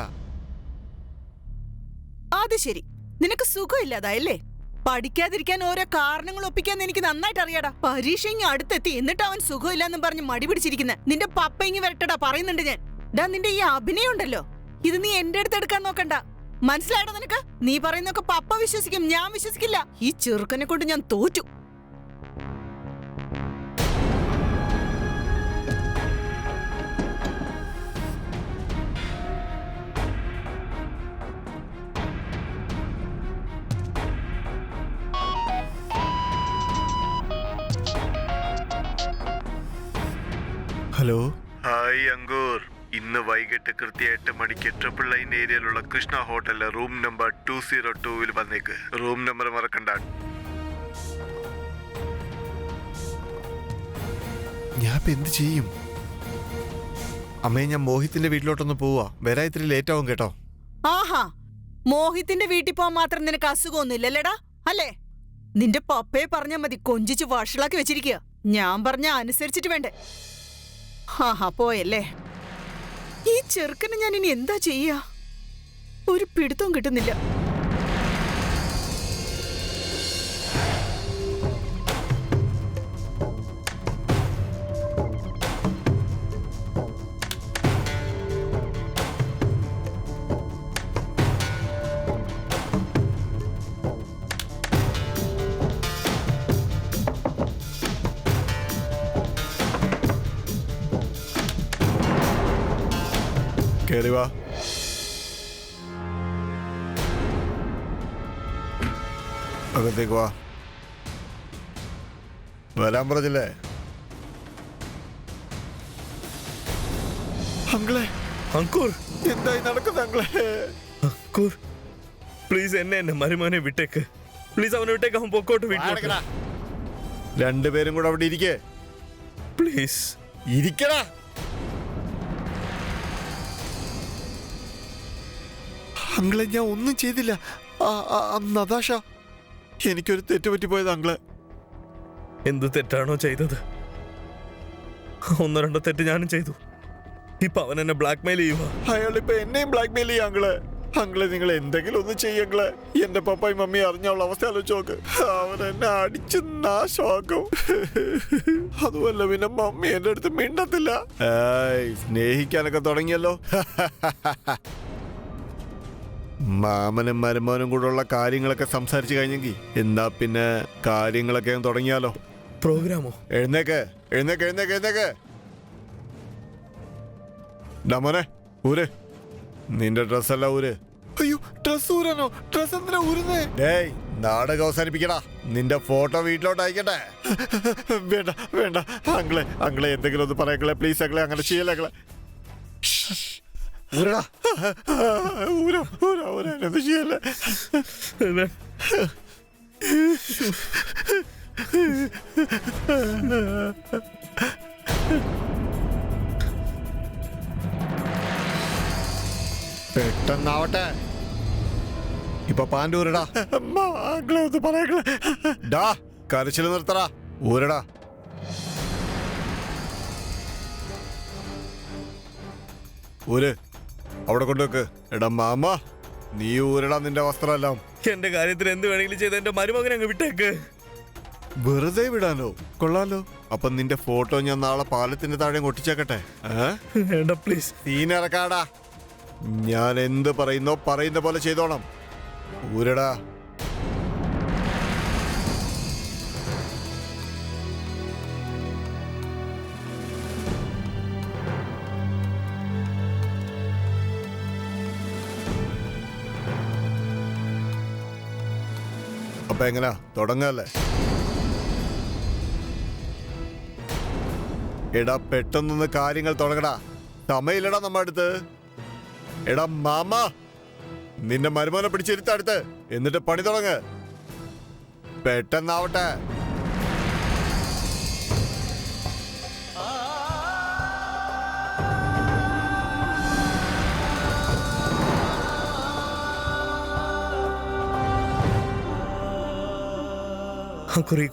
അത് ശരി, നിനക്ക് സുഖമില്ലാതായല്ലേ? പഠിക്കാതിരിക്കാൻ ഓരോ കാരണങ്ങൾ ഒപ്പിക്കാൻ എനിക്ക് നന്നായിട്ട് അറിയാടാ. പരീക്ഷ ഇങ്ങ് അടുത്തെത്തി, എന്നിട്ട് അവൻ സുഖമില്ലെന്നും പറഞ്ഞ് മടി പിടിച്ചിരിക്കുന്ന നിന്റെ പപ്പ ഇങ്ങ് വരട്ടടാ. പറയുന്നുണ്ട് ഞാൻ. ഡാ, നിന്റെ ഈ അഭിനയം ഉണ്ടല്ലോ, ഇത് നീ എന്റെ അടുത്ത് എടുക്കാൻ നോക്കണ്ട. മനസ്സിലായടാ നിനക്ക്? നീ പറയുന്നൊക്കെ പപ്പ വിശ്വസിക്കും, ഞാൻ വിശ്വസിക്കില്ല. ഈ ചെറുക്കനെ കൊണ്ട് ഞാൻ തോറ്റു. ഹലോ. ഹായ് അങ്കൂർ, ഇന്ന് വൈകിട്ട് കൃത്യം 8 മണിക്ക് ട്രിപ്പിൾ ലൈൻ ഏരിയയിലുള്ള കൃഷ്ണ ഹോട്ടലിലെ റൂം നമ്പർ 202 വന്നേക്ക്. റൂം നമ്പർ മറക്കണ്ട. ഞാൻ ഇപ്പൊ എന്ത് ചെയ്യും? അമ്മയെ, ഞാൻ മോഹിത്തിന്റെ വീട്ടിലോട്ടൊന്ന് പോവാ. വരാൻ ഇത്തിരി ലേറ്റ് ആവും കേട്ടോ. ആഹാ, മോഹിത്തിന്റെ വീട്ടിൽ പോകാൻ മാത്രം നിനക്ക് അസുഖമൊന്നുമില്ലല്ലേടാ? അല്ലേ? നിന്റെ പപ്പയെ പറഞ്ഞാ മതി, കൊഞ്ചിച്ച് വഷളാക്കി വെച്ചിരിക്കുക. ഞാൻ പറഞ്ഞ അനുസരിച്ചിട്ട് വേണ്ടേ? പോയല്ലേ. ഈ ചെറുക്കനെ ഞാൻ ഇനി എന്താ ചെയ്യാ? ഒരു പിടുത്തവും കിട്ടുന്നില്ല. കേറി വാ. അകത്തേക്ക് വാ. വരാൻ പറഞ്ഞില്ലേ? അങ്കിളെ, അങ്കൂർ, എന്തായി നടക്കുന്നത് അങ്കിളെ? അങ്കൂർ, പ്ലീസ് എന്നെ മരുമോനെ വിട്ടേക്ക്. പ്ലീസ് അവനെ വിട്ടേക്ക്. അവൻ പൊക്കോട്ട് വീട്ടിൽ. രണ്ടുപേരും കൂടെ അവിടെ ഇരിക്കേ. പ്ലീസ് ഇരിക്കടാ. അങ്കിളെ, ഞാൻ ഒന്നും ചെയ്തില്ല. നതാഷ, എനിക്കൊരു തെറ്റുപറ്റിപ്പോയത് അങ്കിളെ. എന്ത് തെറ്റാണോ ചെയ്തത്? ഒന്നോ രണ്ടോ തെറ്റ് ഞാനും ചെയ്തു. ഇപ്പൊ അവൻ എന്നെ ബ്ലാക്ക് മെയിൽ ചെയ്യുക. അയാളിപ്പോ എന്നെയും ബ്ലാക്ക് മെയിൽ ചെയ്യാം അങ്കിളെ. അങ്കിളെ, നിങ്ങൾ എന്തെങ്കിലും ഒന്ന് ചെയ്യങ്ങളെ. എന്റെ പപ്പായും മമ്മിയും അറിഞ്ഞുള്ള അവസ്ഥ ആലോചിച്ച് നോക്ക്. അവൻ എന്നെ അടിച്ച് നാശമാക്കും. അതുമല്ല, പിന്നെ മമ്മി എന്റെ അടുത്ത് മിണ്ടത്തില്ല. സ്നേഹിക്കാനൊക്കെ തുടങ്ങിയല്ലോ. മാമനും മരുമോനും കൂടെ ഉള്ള കാര്യങ്ങളൊക്കെ സംസാരിച്ചു കഴിഞ്ഞെങ്കിൽ എന്നാ പിന്നെ കാര്യങ്ങളൊക്കെ തുടങ്ങിയാലോ. പ്രോഗ്രാമോ? എഴുന്നേക്ക്, എഴുന്നേക്ക്, എഴുന്നേക്ക്, എഴുന്നേക്ക്. ഡമോനെ, ഊര്. നിന്റെ ഡ്രസ്സല്ല ഊര്. അയ്യോ, ഡ്രസ് ഊരാനോ? ഡ്രസ് എന്തിനാ ഊരുന്നേ? ഡേയ്, നാടകം അവസാനിപ്പിക്കടാ. നിന്റെ ഫോട്ടോ വീട്ടിലോട്ട് അയക്കട്ടെ. വേണ്ട വേണ്ട അങ്കിളെ, അങ്കിളെ എന്തെങ്കിലും ഒന്ന് പറയങ്ങളെ പ്ലീസ്. അങ്കിളെ അങ്ങനെ ചെയ്യലങ്ങളെ. ഊരടാ. ഊരാ ഊരാ ഊരാ, എന്ത് ചെയ്യല്ലേ? പെട്ടെന്നാവട്ടെ. ഇപ്പൊ പാൻ്റെ ഊരടാ. അങ്കിളെ ഒന്ന് പറയങ്ങളെ. ഡാ, കരച്ചിൽ നിർത്തടാ. ഊരടാ. ഊര്. അവിടെ കൊണ്ടുവെക്ക്. എടാ മാമ, നീ ഊരടാ നിന്റെ വസ്ത്രമെല്ലാം. എന്റെ കാര്യത്തിന് എന്ത് വേണമെങ്കിലും ചെയ്ത് എന്റെ മരുമകനെ അങ്ങ് വിട്ടേക്ക്. വെറുതെ വിടാനോ? കൊള്ളാലോ. അപ്പൊ നിന്റെ ഫോട്ടോ ഞാൻ നാളെ പാലത്തിന്റെ താഴെ ഒട്ടിച്ചേക്കട്ടെ? വേണ്ട പ്ലീസ്. സീനിറക്കാടാ. ഞാൻ എന്ത് പറയുന്നോ പറയുന്ന പോലെ ചെയ്തോണം. ഊരടാ. അപ്പൊ എങ്ങനാ തുടങ്ങല്ലേ? എടാ, പെട്ടെന്നൊന്ന് കാര്യങ്ങൾ തുടങ്ങടാ. സമയമില്ലടാ നമ്മുടെ അടുത്ത്. എടാ മാമ, നിന്റെ മരുമോനെ പിടിച്ചിരുത്തടുത്ത്. എന്നിട്ട് പണി തുടങ്ങ്. പെട്ടെന്നാവട്ടെ.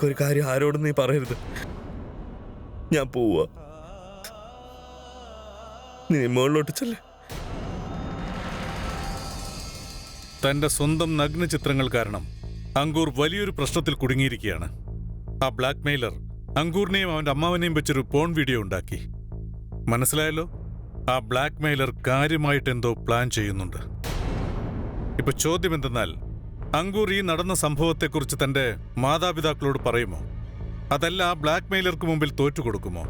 ഒരു കാര്യം ആരോടും നീ പറയരുത്. ഞാൻ പോവാ. നീ മുകളിലോട്ട് ചെല്ലേ. തന്റെ സ്വന്തം നഗ്ന ചിത്രങ്ങൾ കാരണം അങ്കൂർ വലിയൊരു പ്രശ്നത്തിൽ കുടുങ്ങിയിരിക്കുകയാണ്. ആ ബ്ലാക്ക് മെയിലർ അങ്കൂറിനെയും അവന്റെ അമ്മാവനെയും വെച്ചൊരു പോൺ വീഡിയോ ഉണ്ടാക്കി. മനസ്സിലായല്ലോ? ആ ബ്ലാക്ക് മെയിലർ കാര്യമായിട്ട് എന്തോ പ്ലാൻ ചെയ്യുന്നുണ്ട്. ഇപ്പൊ ചോദ്യം എന്തെന്നാൽ, അങ്കൂർ ഈ നടന്ന സംഭവത്തെക്കുറിച്ച് തന്റെ മാതാപിതാക്കളോട് പറയുമോ? അതല്ല ആ ബ്ലാക്ക് മെയിലർക്ക് മുമ്പിൽ തോറ്റുകൊടുക്കുമോ?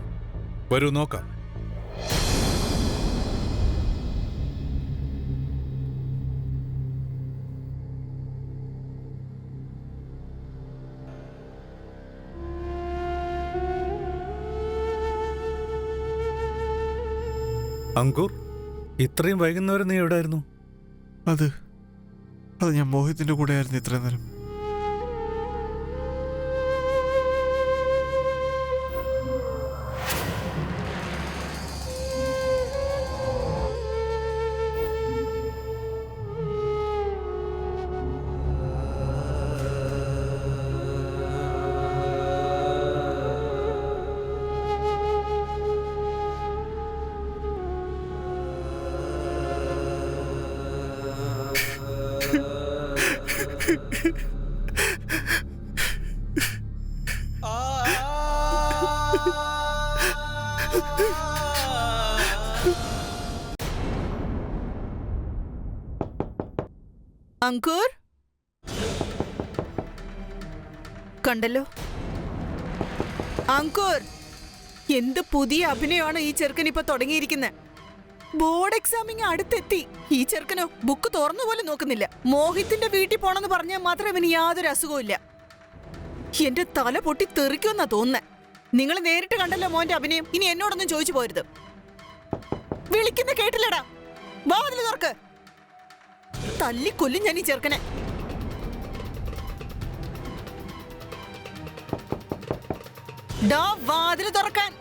വരൂ നോക്കാം. അങ്കൂർ, ഇത്രയും വൈകുന്നവരെ നീ എവിടെയായിരുന്നു? അത് ഞാൻ മോഹിത്തിന്റെ കൂടെ ആയിരുന്നു ഇത്ര നേരം. അങ്കൂർ കണ്ടല്ലോ. അങ്കൂർ, എന്ത് പുതിയ അഭിനയമാണ് ഈ ചെറുക്കൻ ഇപ്പൊ തുടങ്ങിയിരിക്കുന്നത്. ബോർഡ് എക്സാമിങ് അടുത്തെത്തി. ഈ ചെറുക്കനോ ബുക്ക് തുറന്നു പോലും നോക്കുന്നില്ല. മോഹിത്തിന്റെ വീട്ടിൽ പോണെന്ന് പറഞ്ഞാൽ മാത്രം ഇവന് യാതൊരു അസുഖവും ഇല്ല. എന്റെ തല പൊട്ടി തെറിക്കുമെന്നാ തോന്നുന്നേ. നിങ്ങൾ നേരിട്ട് കണ്ടല്ലോ മോന്റെ അഭിനയം. ഇനി എന്നോടൊന്നും ചോദിച്ചു പോരുത്. വിളിക്കുന്ന കേട്ടില്ലടാ. വാതില് തുറക്ക്. തല്ലിക്കൊല്ലും ഞാൻ ഈ ചെറുക്കനെ. ഡാ, വാതില് തുറക്കാൻ.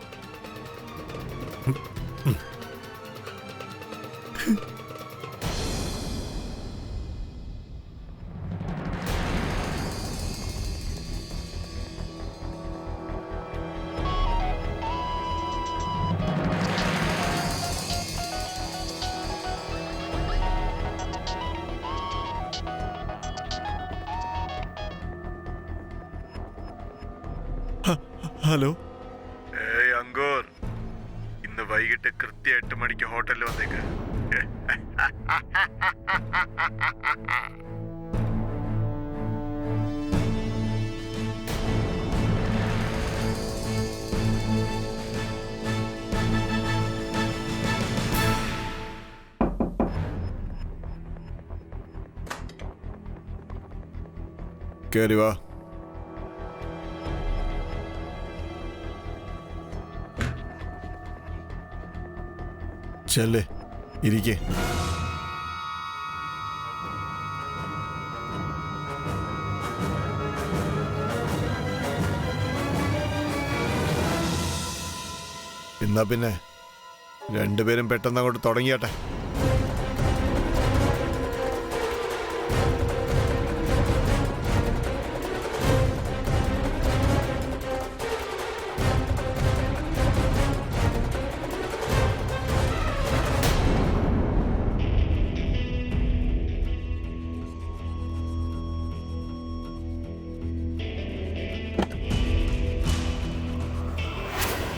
ഹലോ. ഏയ് അങ്കൂർ, ഇന്ന് വൈകിട്ട് കൃത്യം 8 മണിക്ക് ഹോട്ടലിൽ വന്നേക്ക്. കേറി വാ. ചെല്ലേ, ഇരിക്കേ. എന്നാ പിന്നെ രണ്ടുപേരും പെട്ടെന്ന് അങ്ങോട്ട് തുടങ്ങിയാട്ടെ.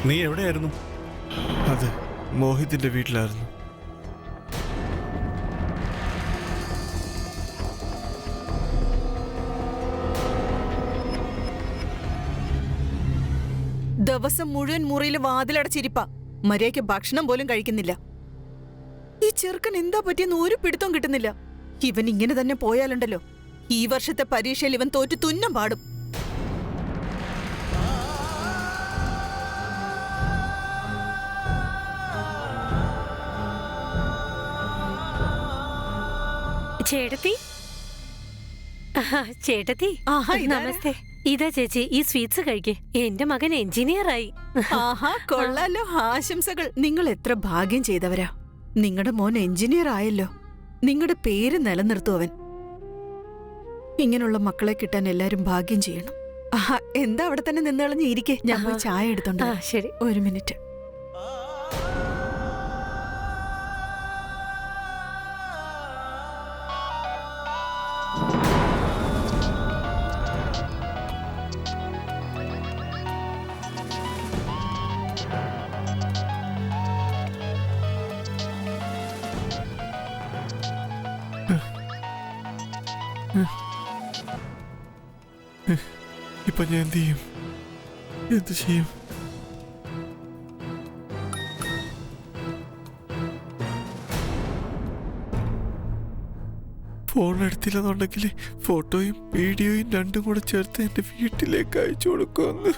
നീ എവിടെയായിരുന്നു? അതെ, മോഹിത്തിന്റെ വീട്ടിലായിരുന്നു. ദിവസം മുഴുവൻ മുറിയിൽ വാതിലടച്ചിരിപ്പ. മര്യാദയ്ക്ക് ഭക്ഷണം പോലും കഴിക്കുന്നില്ല. ഈ ചെറുക്കൻ എന്താ പറ്റിയെന്ന് ഒരു പിടുത്തവും കിട്ടുന്നില്ല. ഇവൻ ഇങ്ങനെ തന്നെ പോയാലുണ്ടല്ലോ, ഈ വർഷത്തെ പരീക്ഷയിൽ ഇവൻ തോറ്റു തുന്നം പാടും. ചേട്ടത്തി, ചേട്ടത്തി നമസ്തേ. ഇതാ ചേച്ചി, ഈ സ്വീറ്റ്സ് കഴിക്കേ. എന്റെ മകൻ എഞ്ചിനീയർ ആയി. ആഹാ, കൊള്ളാലോ. ആശംസകൾ. നിങ്ങൾ എത്ര ഭാഗ്യം ചെയ്തവരാ. നിങ്ങളുടെ മോൻ എഞ്ചിനീയർ ആയല്ലോ. നിങ്ങളുടെ പേര് നിലനിർത്തും അവൻ. ഇങ്ങനെയുള്ള മക്കളെ കിട്ടാൻ എല്ലാരും ഭാഗ്യം ചെയ്യണം. ആഹാ, എന്താ അവിടെ തന്നെ നിന്നളഞ്ഞ് ഇരിക്കേ. ഞാൻ പോയി ചായ എടുത്തോണ്ട് ശരി, ഒരു മിനിറ്റ്. ഇപ്പൊ ഞാൻ എന്ത് ചെയ്യും? എന്ത് ചെയ്യും? ഫോൺ എടുത്തില്ലെന്നുണ്ടെങ്കിൽ ഫോട്ടോയും വീഡിയോയും രണ്ടും കൂടെ ചേർത്ത് എന്റെ വീട്ടിലേക്ക് അയച്ചു കൊടുക്കുമെന്ന്.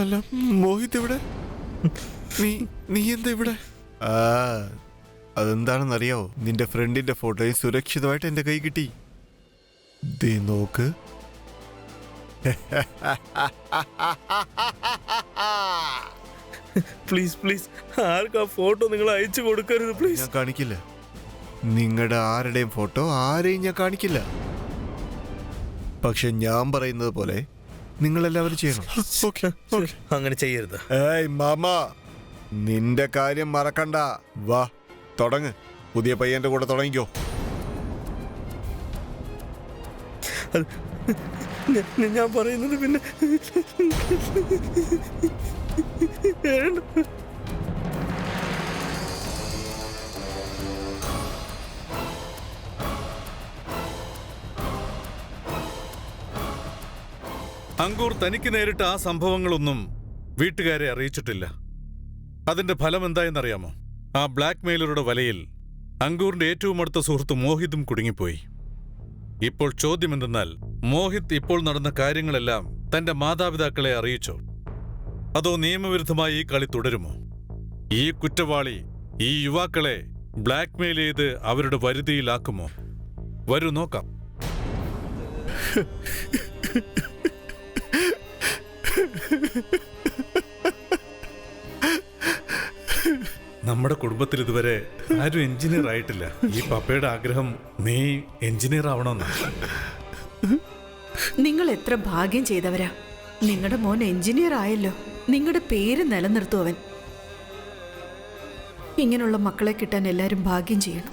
അല്ല, മോഹിത് ഇവിടെ? നീ എന്താ ഇവിടെ? അതെന്താണെന്നറിയാവോ? നിന്റെ ഫ്രണ്ടിന്റെ ഫോട്ടോയും സുരക്ഷിതമായിട്ട് എന്റെ കൈ കിട്ടി. ദേ നോക്ക്. പ്ലീസ് പ്ലീസ് ആർക്കാ ഫോട്ടോ നിങ്ങൾ അയച്ചു കൊടുക്കരുത് പ്ലീസ്. ഞാൻ കാണിക്കില്ല. നിങ്ങളുടെ ആരുടെയും ഫോട്ടോ ആരെയും ഞാൻ കാണിക്കില്ല. പക്ഷെ ഞാൻ പറയുന്നത് പോലെ നിങ്ങളെല്ലാവരും ചെയ്യണം. അങ്ങനെ ചെയ്യരുത്. ഏയ് മാമ, നിന്റെ കാര്യം മറക്കണ്ട. വാ തുടങ്ങ്. പുതിയ പയ്യന്റെ കൂടെ തുടങ്ങിക്കോ. ഞാൻ പറയുന്നത് പിന്നെ അങ്കൂർ തനിക്ക് നേരിട്ട ആ സംഭവങ്ങളൊന്നും വീട്ടുകാരെ അറിയിച്ചിട്ടില്ല. അതിന്റെ ഫലം എന്തായെന്നറിയാമോ? ആ ബ്ലാക്ക് മെയിലറുടെ വലയിൽ അങ്കൂറിന്റെ ഏറ്റവും അടുത്ത സുഹൃത്ത് മോഹിതും കുടുങ്ങിപ്പോയി. ഇപ്പോൾ ചോദ്യം എന്തെന്നാൽ, മോഹിത് ഇപ്പോൾ നടന്ന കാര്യങ്ങളെല്ലാം തന്റെ മാതാപിതാക്കളെ അറിയിച്ചോ, അതോ നിയമവിരുദ്ധമായി ഈ കളി തുടരുമോ? ഈ കുറ്റവാളി ഈ യുവാക്കളെ ബ്ലാക്ക് മെയിൽ ചെയ്ത് അവരുടെ വരുതിയിലാക്കുമോ? വരൂ നോക്കാം. നമ്മുടെ കുടുംബത്തിൽ ഇതുവരെ ആരും എഞ്ചിനീയർ ആയിട്ടില്ല. ഈ പപ്പയുടെ ആഗ്രഹം നീ എഞ്ചിനീയർ ആവണമെന്നാണ്. നിങ്ങൾ എത്ര ഭാഗ്യം ചെയ്തവരാ. നിങ്ങളുടെ മോൻ എഞ്ചിനീയർ ആയല്ലോ. നിങ്ങളുടെ പേര് നിലനിർത്തും അവൻ. ഇങ്ങനെയുള്ള മക്കളെ കിട്ടാൻ എല്ലാരും ഭാഗ്യം ചെയ്യണം.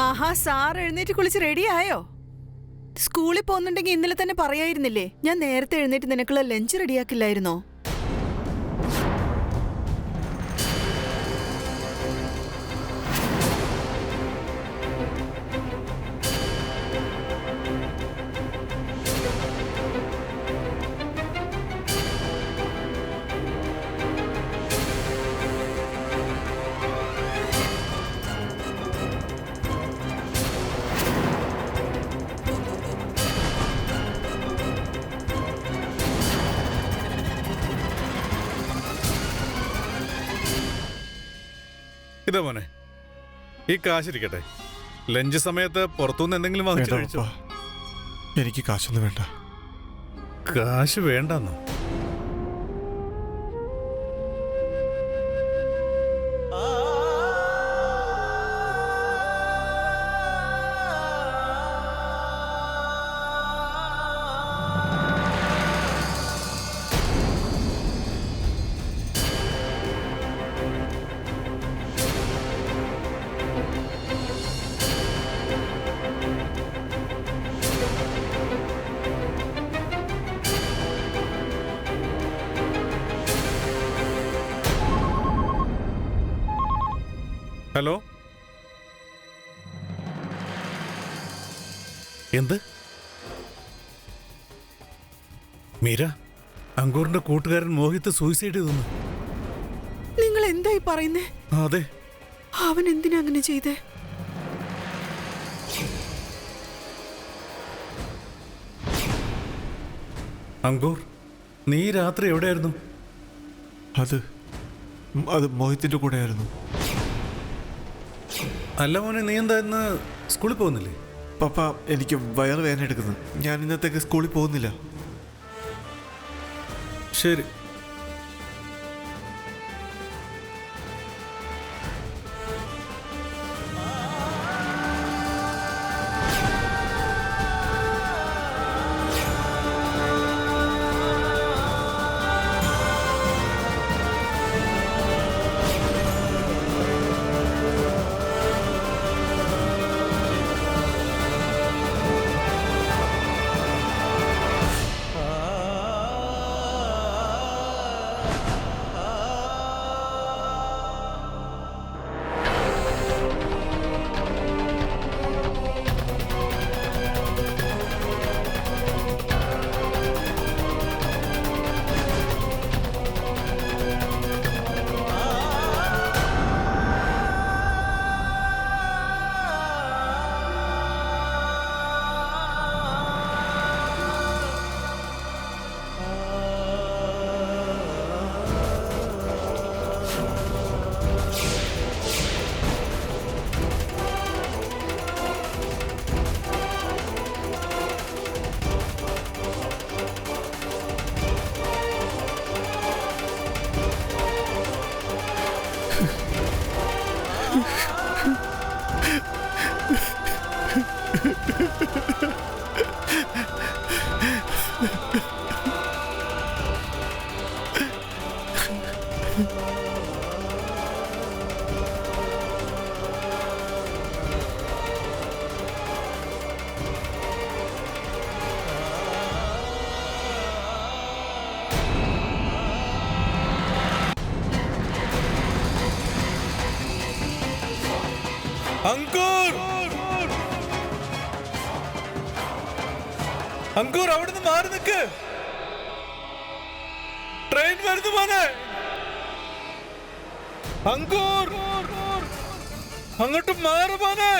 ആഹാ, സാർ എഴുന്നേറ്റ് കുളിച്ച് റെഡിയായോ? സ്കൂളിൽ പോകുന്നുണ്ടെങ്കിൽ ഇന്നലെ തന്നെ പറയായിരുന്നില്ലേ? ഞാൻ നേരത്തെ എഴുന്നേറ്റ് നിനക്കുള്ള ലഞ്ച് റെഡിയാക്കില്ലായിരുന്നോ? ഇതാ മോനെ, ഈ കാശിരിക്കട്ടെ. ലഞ്ച് സമയത്ത് പുറത്തുനിന്ന് എന്തെങ്കിലും വാങ്ങിച്ചു കഴിച്ചോ? എനിക്ക് കാശൊന്നും വേണ്ട. കാശ് വേണ്ടെന്നോ? ഹലോ, എന്ത്? മീര, അങ്കൂറിന്റെ കൂട്ടുകാരൻ മോഹിത്ത് സൂയിസൈഡ് ചെയ്തു. നിങ്ങൾ എന്തായി പറയുന്നേ? അതെ. അവൻ എന്തിനാ അങ്ങനെ ചെയ്തേ? അങ്കൂർ, നീ രാത്രി എവിടെയായിരുന്നു? അത് മോഹിത്തിന്റെ കൂടെ ആയിരുന്നു. അല്ല മോനെ, നീ എന്താ ഇന്ന് സ്കൂളിൽ പോകുന്നില്ലേ? പപ്പ, എനിക്ക് വയറ് വേദന എടുക്കുന്നു. ഞാൻ ഇന്നത്തേക്ക് സ്കൂളിൽ പോകുന്നില്ല. ശരി. അങ്കൂർ, അങ്കൂർ, അവിടുന്ന് മാറി നിൽക്ക്. ട്രെയിൻ വരുന്നു മോനെ. അങ്കൂർ, അങ്ങോട്ട് മാറു മോനെ.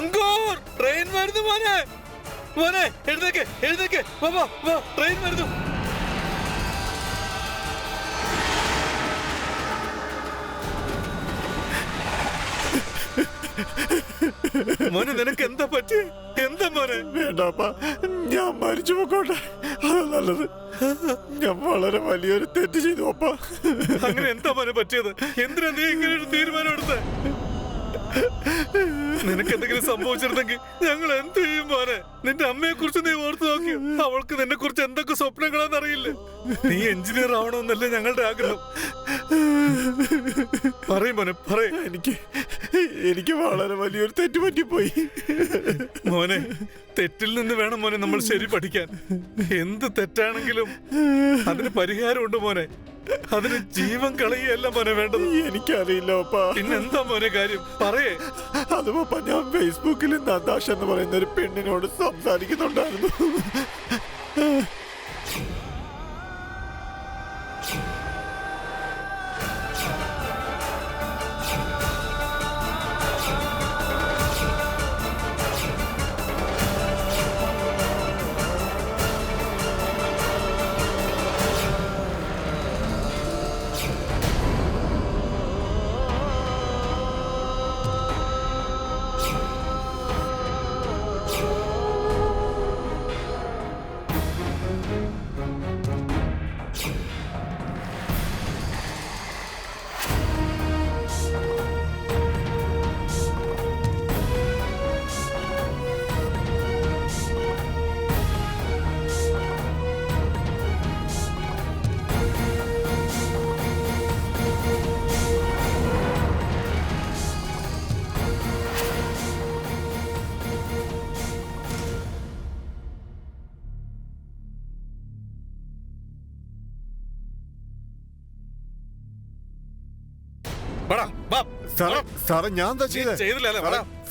അങ്കൂർ, ട്രെയിൻ വരുന്നു മോനെ. മോനെ എഴുന്നേക്ക്, എഴുന്നേക്ക്. വാ, വാ, ട്രെയിൻ വരുന്നു. മോനെ, നിനക്ക് എന്താ പറ്റി? എന്താ മോനെ? വേണ്ടപ്പ, ഞാൻ മരിച്ചു പോക്കോട്ടെ, അത് നല്ലത്. ഞാൻ വളരെ വലിയൊരു തെറ്റ് ചെയ്തു അപ്പ. അങ്ങനെ എന്താ മോനെ പറ്റിയത്? എന്തിനാ നീ ഇങ്ങനെ ഒരു തീരുമാനം എടുത്തേ? നിനക്ക് എന്തെങ്കിലും സംഭവിച്ചിരുന്നെങ്കിൽ ഞങ്ങൾ എന്ത് ചെയ്യും മോനെ? നിന്റെ അമ്മയെ കുറിച്ച് നീ ഓർത്തു നോക്കിയോ? അവൾക്ക് നിന്നെ കുറിച്ച് എന്തൊക്കെ സ്വപ്നങ്ങളാന്ന് അറിയില്ലേ? നീ എഞ്ചിനീയർ ആവണമെന്നല്ലേ ഞങ്ങളുടെ ആഗ്രഹം. പറയും മോനെ, പറയും. എനിക്ക് വളരെ വലിയൊരു തെറ്റ് പറ്റിപ്പോയി മോനെ. തെറ്റിൽ നിന്ന് വേണം മോനെ നമ്മൾ ശരി പഠിക്കാൻ. എന്ത് തെറ്റാണെങ്കിലും അതിന് പരിഹാരമുണ്ട് മോനെ. അതിന് ജീവൻ കളയല്ല മോനെ വേണ്ടത്. എനിക്കറിയില്ല പപ്പ. പിന്നെന്താ മോനെ കാര്യം? പറയേ. അത് പപ്പ, ഞാൻ ഫേസ്ബുക്കിൽ നതാഷ എന്ന് പറയുന്ന ഒരു പെണ്ണിനോട് സംസാരിക്കുന്നുണ്ടായിരുന്നു. സാറേ, ഞാൻ എന്താ ചെയ്തേ?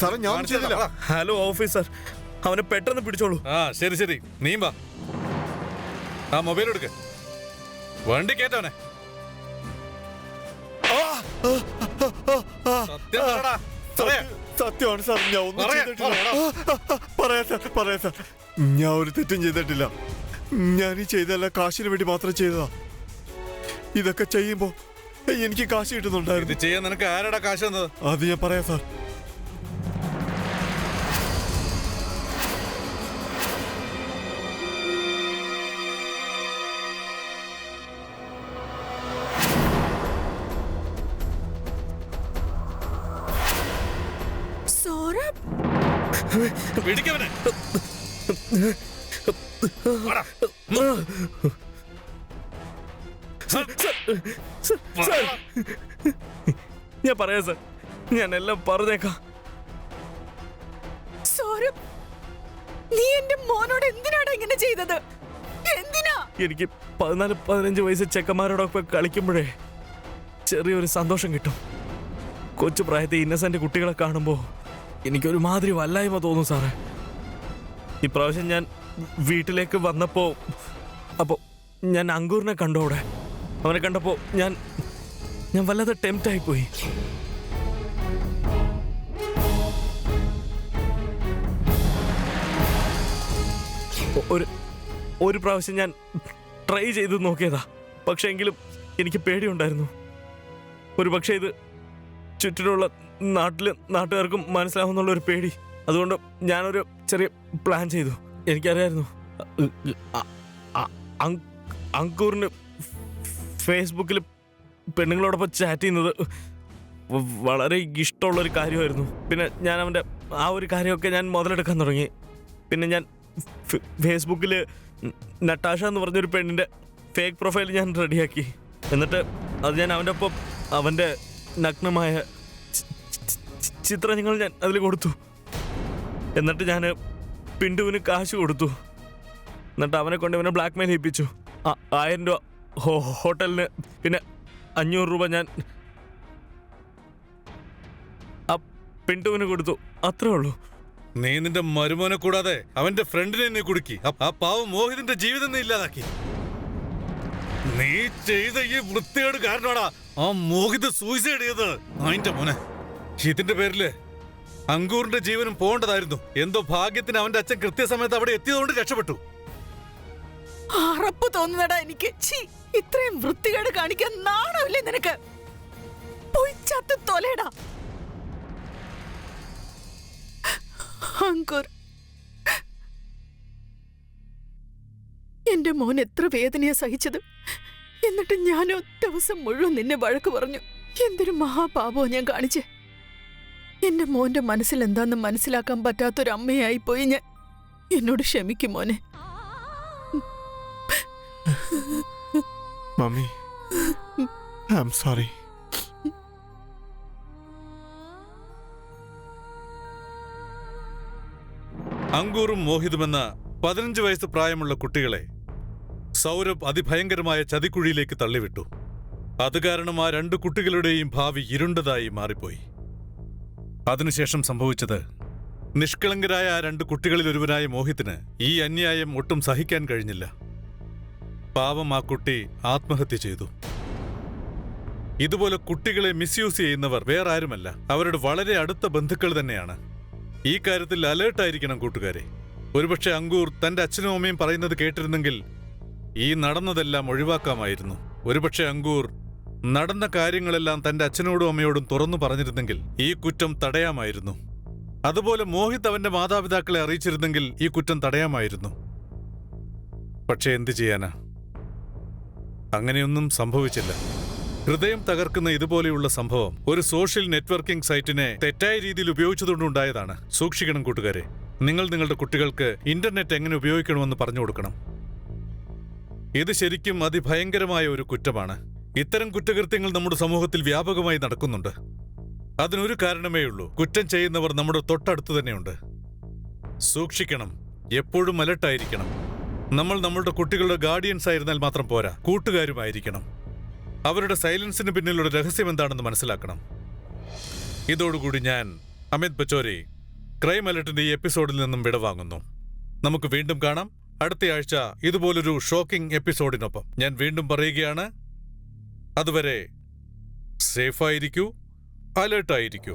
സാറേ, ഞാൻ ചെയ്തില്ല. ഹലോ ഓഫീസർ, അവനെ പെട്ടെന്ന് പിടിച്ചോളൂ. ആ ശരി ശരി, നീ വാ. ആ മൊബൈൽ എടുക്ക, വണ്ടി കേട്ടവനെ. സത്യമാണ് സാർ, ഞാൻ ഒന്നും ചെയ്തിട്ടില്ല. പറയാം സാർ, ഞാൻ ഒരു തെറ്റും ചെയ്തിട്ടില്ല. ഞാൻ ഈ ചെയ്തല്ല കാശിന് വേണ്ടി മാത്രം ചെയ്തതാ. ഇതൊക്കെ ചെയ്യുമ്പോ എനിക്ക് കാശ് കിട്ടുന്നുണ്ടായിരുന്നു. ഇത് ചെയ്യാൻ നിനക്ക് ആരാടാ കാശ് തന്നത്? അത് ഞാൻ പറയാം സാർ. സൗരഭ്, പിടിക്കവനെ. ഞാൻ പറയാം സാർ, ഞാൻ എല്ലാം പറഞ്ഞേക്കാം. സൗരഭ്, നീ എന്റെ മോനോട് എന്തിനാണ് ഇങ്ങനെ ചെയ്തത്? എന്തിനാ? എനിക്ക് 14-15 വയസ്സ് ചെക്കന്മാരോടൊപ്പം കളിക്കുമ്പോഴേ ചെറിയൊരു സന്തോഷം കിട്ടും. കൊച്ചു പ്രായത്തിൽ ഇന്നസെന്റ് കുട്ടികളെ കാണുമ്പോൾ എനിക്കൊരു മാതിരി വല്ലായ്മ തോന്നും സാറേ. ഇപ്രാവശ്യം ഞാൻ വീട്ടിലേക്ക് വന്നപ്പോൾ ഞാൻ അങ്കൂറിനെ കണ്ടു. അവിടെ അവനെ കണ്ടപ്പോൾ ഞാൻ വല്ലാതെ ടെംപ്റ്റായി പോയി. ഒരു പ്രാവശ്യം ഞാൻ ട്രൈ ചെയ്ത് നോക്കിയതാ. പക്ഷെ എങ്കിലും എനിക്ക് പേടിയുണ്ടായിരുന്നു. ഒരു പക്ഷേ ഇത് ചുറ്റിലുള്ള നാട്ടുകാർക്കും മനസ്സിലാവുന്നുള്ള ഒരു പേടി. അതുകൊണ്ട് ഞാനൊരു ചെറിയ പ്ലാൻ ചെയ്തു. എനിക്കറിയായിരുന്നു അങ്കൂറിന് ഫേസ്ബുക്കിൽ പെണ്ണുങ്ങളോടൊപ്പം ചാറ്റ് ചെയ്യുന്നത് വളരെ ഇഷ്ടമുള്ളൊരു കാര്യമായിരുന്നു. പിന്നെ ഞാൻ അവൻ്റെ ആ ഒരു കാര്യമൊക്കെ ഞാൻ മുതലെടുക്കാൻ തുടങ്ങി. പിന്നെ ഞാൻ ഫേസ്ബുക്കിൽ നട്ടാഷ എന്ന് പറഞ്ഞൊരു പെണ്ണിൻ്റെ ഫേക്ക് പ്രൊഫൈൽ ഞാൻ റെഡിയാക്കി. എന്നിട്ട് അത് ഞാൻ അവൻ്റെ ഒപ്പം അവൻ്റെ നഗ്നമായ ചിത്രങ്ങൾ ഞാൻ അതിൽ കൊടുത്തു. എന്നിട്ട് ഞാൻ പിണ്ടുവിന് കാശ് കൊടുത്തു. എന്നിട്ട് അവനെ കൊണ്ട് ഇവനെ ബ്ലാക്ക് മെയിൽ ചെയ്യിപ്പിച്ചു. 1000 രൂപ ഹോട്ടലിന്, പിന്നെ 500 രൂപ ഞാൻ ആ പിണ്ടുവിന് കൊടുത്തു. അത്രേ ഉള്ളൂ. നീ നിന്റെ മരുമോനെ കൂടാതെ അവന്റെ ഫ്രണ്ടിനെ നീ കുടുക്കി. ആ പാവം മോഹിതിന്റെ ജീവിതം നീ ഇല്ലാതാക്കി. നീ ചെയ്ത ഈ വൃത്തികേട് കാരണമാടാ ആ മോഹിത് സൂയിസൈഡ് ചെയ്തത്. അതിന്റെ മോനെ, ഇതിന്റെ പേരില് അങ്കൂറിന്റെ ജീവനും പോകേണ്ടതായിരുന്നു. എന്തോ ഭാഗ്യത്തിന് അവന്റെ അച്ഛൻ കൃത്യസമയത്ത് അവിടെ എത്തിയതുകൊണ്ട് രക്ഷപ്പെട്ടു. അറപ്പ് തോന്നുന്നടാ എനിക്ക്. ഇത്രയും വൃത്തികേട് കാണിക്കാൻ നാണമില്ലേ നിനക്ക്? പോയി ചത്ത് തൊലയടാ. അങ്കൂർ, എന്റെ മോൻ എത്ര വേദനയാ സഹിച്ചത്. എന്നിട്ട് ഞാൻ ദിവസം മുഴുവൻ നിന്നെ വഴക്ക് പറഞ്ഞു. എന്തൊരു മഹാപാപോ ഞാൻ കാണിച്ചേ. എന്റെ മോന്റെ മനസ്സിൽ എന്താന്ന് മനസ്സിലാക്കാൻ പറ്റാത്തൊരമ്മയായി പോയി ഞാൻ. എന്നോട് ക്ഷമിക്കും മോനെ. Mummy, I am sorry. അങ്കൂറും മോഹിതുമെന്ന 15 വയസ്സ് പ്രായമുള്ള കുട്ടികളെ സൗരഭ് അതിഭയങ്കരമായ ചതിക്കുഴിയിലേക്ക് തള്ളിവിട്ടു. അത് കാരണം ആ 2 കുട്ടികളുടെയും ഭാവി ഇരുണ്ടതായി മാറിപ്പോയി. അതിനുശേഷം സംഭവിച്ചത്, നിഷ്കളങ്കരായ ആ 2 കുട്ടികളിൽ ഒരുവനായ മോഹിത്തിന് ഈ അന്യായം ഒട്ടും സഹിക്കാൻ കഴിഞ്ഞില്ല. പാവം ആ കുട്ടി ആത്മഹത്യ ചെയ്തു. ഇതുപോലെ കുട്ടികളെ മിസ്യൂസ് ചെയ്യുന്നവർ വേറെ ആരുമല്ല, അവരുടെ വളരെ അടുത്ത ബന്ധുക്കൾ തന്നെയാണ്. ഈ കാര്യത്തിൽ അലേർട്ടായിരിക്കണം കൂട്ടുകാരെ. ഒരുപക്ഷെ അങ്കൂർ തന്റെ അച്ഛനും അമ്മയും പറയുന്നത് കേട്ടിരുന്നെങ്കിൽ ഈ നടന്നതെല്ലാം ഒഴിവാക്കാമായിരുന്നു. ഒരുപക്ഷെ അങ്കൂർ നടന്ന കാര്യങ്ങളെല്ലാം തന്റെ അച്ഛനോടും അമ്മയോടും തുറന്നു പറഞ്ഞിരുന്നെങ്കിൽ ഈ കുറ്റം തടയാമായിരുന്നു. അതുപോലെ മോഹിത് അവന്റെ മാതാപിതാക്കളെ അറിയിച്ചിരുന്നെങ്കിൽ ഈ കുറ്റം തടയാമായിരുന്നു. പക്ഷെ എന്തു ചെയ്യാനാ, അങ്ങനെയൊന്നും സംഭവിച്ചില്ല. ഹൃദയം തകർക്കുന്ന ഇതുപോലെയുള്ള സംഭവം ഒരു സോഷ്യൽ നെറ്റ്വർക്കിംഗ് സൈറ്റിനെ തെറ്റായ രീതിയിൽ ഉപയോഗിച്ചതുകൊണ്ടുണ്ടായതാണ്. സൂക്ഷിക്കണം കൂട്ടുകാരെ. നിങ്ങൾ നിങ്ങളുടെ കുട്ടികൾക്ക് ഇന്റർനെറ്റ് എങ്ങനെ ഉപയോഗിക്കണമെന്ന് പറഞ്ഞു കൊടുക്കണം. ഇത് ശരിക്കും അതിഭയങ്കരമായ ഒരു കുറ്റമാണ്. ഇത്തരം കുറ്റകൃത്യങ്ങൾ നമ്മുടെ സമൂഹത്തിൽ വ്യാപകമായി നടക്കുന്നുണ്ട്. അതിനൊരു കാരണമേ ഉള്ളൂ, കുറ്റം ചെയ്യുന്നവർ നമ്മുടെ തൊട്ടടുത്ത് തന്നെയുണ്ട്. സൂക്ഷിക്കണം, എപ്പോഴും അലർട്ടായിരിക്കണം. നമ്മൾ നമ്മളുടെ കുട്ടികളുടെ ഗാർഡിയൻസ് ആയിരുന്നാൽ മാത്രം പോരാ, കൂട്ടുകാരുമായിരിക്കണം. അവരുടെ സൈലൻസിന് പിന്നിലുള്ള രഹസ്യം എന്താണെന്ന് മനസ്സിലാക്കണം. ഇതോടുകൂടി ഞാൻ അമിത് പച്ചോരി ക്രൈം അലർട്ടിന്റെ ഈ എപ്പിസോഡിൽ നിന്നും വിടവാങ്ങുന്നു. നമുക്ക് വീണ്ടും കാണാം അടുത്തയാഴ്ച ഇതുപോലൊരു ഷോക്കിംഗ് എപ്പിസോഡിനൊപ്പം. ഞാൻ വീണ്ടും പറയുകയാണ്, അതുവരെ സേഫായിരിക്കൂ, അലേർട്ടായിരിക്കൂ.